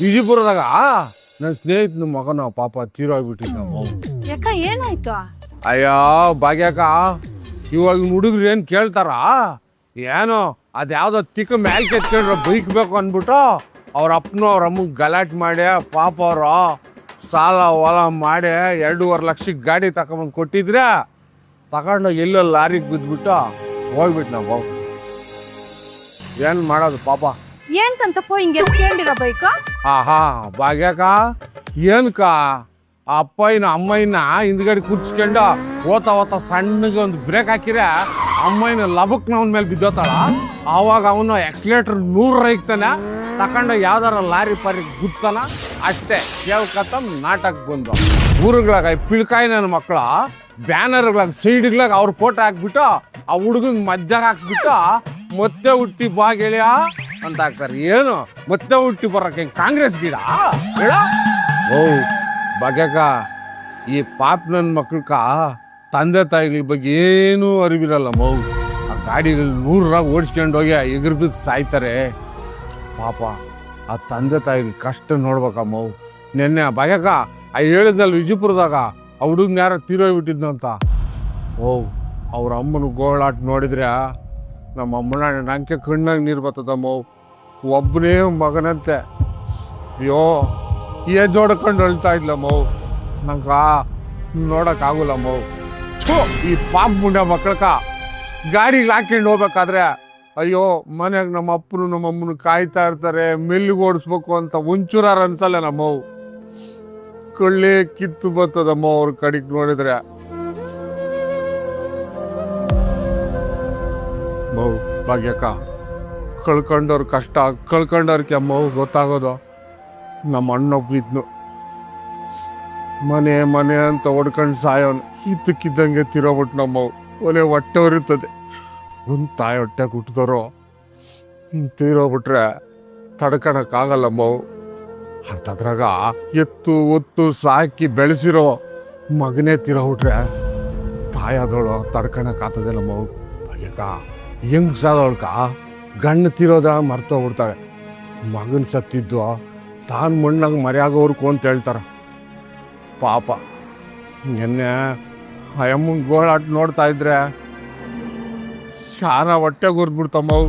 ವಿಜಯಪುರದಾಗ ನನ್ನ ಸ್ನೇಹಿತನ ಮಗನ ಪಾಪ ತೀರೋಗ್ಬಿಟ್ಟಿದ್ದ. ಯಾಕ ಏನಾಯ್ತು? ಅಯ್ಯೋ ಭಾಗ್ಯಕ್ಕ, ಇವಾಗ ಹುಡುಗ್ರು ಏನು ಕೇಳ್ತಾರ, ಏನೋ ಅದ್ಯಾವ್ದೋ ತಿಕ್ಕ ಮ್ಯಾಲ್ ಕೆತ್ಕೊಂಡ್ರೆ ಬೈಕ್ ಬೇಕು ಅಂದ್ಬಿಟ್ಟು ಅವ್ರ ಅಪ್ಪನೂ ಅವ್ರ ಅಮ್ಮಗೆ ಗಲಾಟೆ ಮಾಡಿ ಪಾಪ ಅವರು ಸಾಲ ಹೊಲ ಮಾಡಿ 2.5 ಲಕ್ಷಕ್ಕೆ ಗಾಡಿ ತಗೊಂಬಂದು ಕೊಟ್ಟಿದ್ರೆ ತಗೊಂಡು ಎಲ್ಲೋ ಲಾರಿಗೆ ಬಿದ್ದುಬಿಟ್ಟು ಹೋಗ್ಬಿಟ್ಟು ನಾವು. ಏನು ಮಾಡೋದು ಪಾಪ. ಏನ್ಕಂತಪ್ಪ ಹಿಂಗೆ ಎತ್ಕೊಂಡಿರೋ ಬೈಕು? ಆಹಾ ಭಾಗ್ಯಕ್ಕ, ಏನಕ್ಕ ಅಪ್ಪಯ್ಯನ ಅಮ್ಮಯ್ಯನ ಹಿಂದ್ಗಡೆ ಕೂರ್ಸ್ಕೊಂಡು ಓದ್ತಾ ಸಣ್ಣಗೆ ಒಂದು ಬ್ರೇಕ್ ಹಾಕಿದ್ರೆ ಅಮ್ಮಯ್ಯನ ಲಬಕ್ ಅವನ ಮೇಲೆ ಬಿದ್ದೋತಾಳ. ಆವಾಗ ಅವನು ಎಕ್ಸ್ಲೇಟರ್ 100 ಇಕ್ತಾನೆ, ತಗೊಂಡು ಯಾವ್ದಾರ ಲಾರಿ ಪಾರಿ ಗುತ್ತಾನ, ಅಷ್ಟೇ ಕೇಳ್ಕತ್ತ ನಾಟಕ ಬಂದು ಊರುಗಳಾಗ ಪಿಳ್ಕಾಯಿ ನನ್ನ ಮಕ್ಕಳ ಬ್ಯಾನರ್ಗಳಾಗ ಸೈಡ್ಗಳಾಗ ಅವ್ರ ಫೋಟೋ ಹಾಕ್ಬಿಟ್ಟು ಆ ಹುಡುಗಂಗೆ ಮಧ್ಯಾಗ ಹಾಕ್ಬಿಟ್ಟು ಮತ್ತೆ ಹುಟ್ಟಿ ಬಾ ಗೆಳೆಯ ಅಂತ ಹಾಕ್ತಾರೆ. ಏನು ಮತ್ತೆ ಹುಟ್ಟಿ ಬರೋಕೆ ಕಾಂಗ್ರೆಸ್ ಗಿಡ ಹೇಳ? ಓ ಭಾಗ್ಯಕ್ಕ, ಈ ಪಾಪ ನನ್ನ ಮಕ್ಕಳಕ್ಕ ತಂದೆ ತಾಯಿಗಳ ಬಗ್ಗೆ ಏನೂ ಅರಿವಿರಲ್ಲ ಮೌ. ಆ ಗಾಡಿಗಳು 100 ಓಡಿಸ್ಕೊಂಡು ಹೋಗಿ ಎಗರು ಬಿದ್ದು ಸಾಯ್ತಾರೆ ಪಾಪ. ಆ ತಂದೆ ತಾಯಿಗೆ ಕಷ್ಟ ನೋಡ್ಬೇಕಮ್ಮವು. ನೆನ್ನೆ ಭಾಗ್ಯಕ್ಕ ಹೇಳಿದ್ನಲ್ಲಿ ವಿಜಯಪುರದಾಗ ಆ ಹುಡುಗನ ಯಾರೋ ತೀರೋಗ್ಬಿಟ್ಟಿದ್ನಂತ. ಓ ಅವ್ರ ಅಮ್ಮನ ಗೋಳಾಟ ನೋಡಿದ್ರೆ ನಮ್ಮ ಅಮ್ಮನ ನಂಗೆ ಕಣ್ಣಾಗ ನೀರು ಬರ್ತದಮ್ಮವು. ಒಬ್ಬನೇ ಮಗನಂತೆ ಅಯ್ಯೋ ಏನ್ ನೋಡ್ಕೊಂಡು ಅಳ್ತಾ ಇದ್ಲಮ್ಮವು. ನಂಗೆ ನೋಡೋಕ್ಕಾಗಲ್ಲಮ್ಮವು. ಈ ಪಾಪ ಮುಂಡೆ ಮಕ್ಕಳಕ್ಕ ಗಾಡಿಗೆ ಹಾಕ್ಕೊಂಡು ಹೋಗ್ಬೇಕಾದ್ರೆ ಅಯ್ಯೋ ಮನೆಯಾಗ ನಮ್ಮ ಅಪ್ಪನು ನಮ್ಮ ಅಮ್ಮನ ಕಾಯ್ತಾ ಇರ್ತಾರೆ, ಮೆಲ್ಲಿಗೆ ಓಡಿಸ್ಬೇಕು ಅಂತ ಒಂಚೂರಾರ ಅನ್ಸಲ್ಲ ನಮ್ಮವು. ಕೊಳ್ಳೆ ಕಿತ್ತು ಬರ್ತದಮ್ಮ ಅವ್ರ ಕಡೆಗೆ ನೋಡಿದ್ರೆ. ಮೌ ಭಾಗ್ಯಕ್ಕ, ಕಳ್ಕೊಂಡವ್ರ ಕಷ್ಟ ಕಳ್ಕೊಂಡವ್ರಿಗೆ ಅಮ್ಮವು ಗೊತ್ತಾಗೋದು. ನಮ್ಮ ಅಣ್ಣೊಬ್ಬ ಇದ್ನು, ಮನೆ ಮನೆ ಅಂತ ಹೊಡ್ಕೊಂಡು ಸಾಯೋನು ಇದ್ದಕ್ಕಿದ್ದಂಗೆ ತಿರೋಬಿಟ್ಟು ನಮ್ಮವು. ಒಲೆ ಹೊಟ್ಟೆ ಇರ್ತದೆ. ಒಂದು ತಾಯಿ ಹೊಟ್ಟೆ ಹುಟ್ಟಿದವರು ತೀರೋಗ್ಬಿಟ್ರೆ ತಡ್ಕೊಳಕ್ಕಾಗಲ್ಲಮ್ಮವು. ಅಂಥದ್ರಾಗ ಎತ್ತು ಒತ್ತು ಸಾಕಿ ಬೆಳೆಸಿರೋ ಮಗನೇ ತೀರೋಗ್ಬಿಟ್ರೆ ತಾಯಾದವಳು ತಡ್ಕೊಳಕ್ಕಾಗ್ತದೇನಮ್ಮವು. ಭಾಗ್ಯಕ್ಕ, ಹೆಂಗ್ ಸಾದವಳ್ಕ ಗಂಡ ತೀರೋದ ಮರ್ತೋಗ್ಬಿಡ್ತಾಳೆ. ಮಗನ ಸತ್ತಿದ್ದು ತಾನು ಮಣ್ಣಾಗ ಮರ್ಯಾಗೋರ್ಕು ಅಂತ ಹೇಳ್ತಾರೆ ಪಾಪ. ನಿನ್ನೆ ಆ ಅಮ್ಮನ ಗೋಳಾಟ ನೋಡ್ತಾ ಇದ್ರೆ ಶಾನ ಹೊಟ್ಟೆ ಗುರ್ದ್ಬಿಡ್ತಮ್ಮವು.